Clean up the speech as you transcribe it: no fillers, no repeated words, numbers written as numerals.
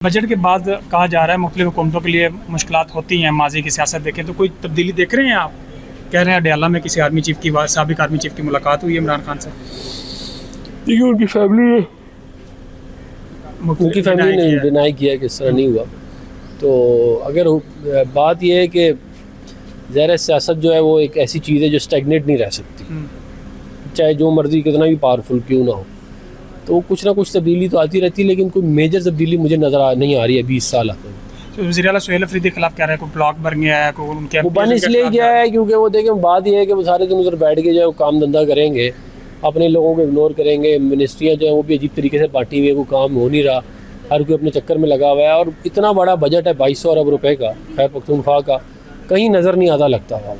Budget के बाद कहा जा रहा है मुख्तलिफ हुकूमतों के लिए मुश्किलात होती हैं, माजी की सियासत देखें तो कोई तब्दीली देख रहे हैं आप? कह रहे हैं अडयाला में किसी आर्मी चीफ की साबिक आर्मी चीफ की मुलाकात हुई है इमरान खान से। देखिए उनकी फैमिली ने डिनाई किया कि इस तरह नहीं हुआ। तो अगर बात यह है कि ज़ाहिर सियासत जो है वो एक ऐसी चीज़ है जो स्टैग्नेट नहीं रह सकती, चाहे जो मर्जी कितना भी पावरफुल क्यों ना हो। तो कुछ ना कुछ तब्दीली तो आती रहती है, लेकिन कोई मेजर तब्दीली मुझे नहीं आ रही है 20 साल आते हैं। तो वज़ीर आला सुहेल अफरीदी के खिलाफ कह रहे हैं कोई ब्लॉक बन गया है, कोई उनके वो बन इसलिए गया है क्योंकि वो देखें बात यह है कि वो सारे दिन उधर बैठ के जो है वो काम धंधा करेंगे, अपने लोगों को इग्नोर करेंगे। मिनिस्ट्रियाँ जो है वो भी अजीब तरीके से बांटी हुई है, कोई काम हो नहीं रहा, हर कोई अपने चक्कर में लगा हुआ है। और इतना बड़ा बजट है 2200 अरब रुपए का खैर पख्तूनख्वा का, कहीं नज़र नहीं आता लगता हुआ।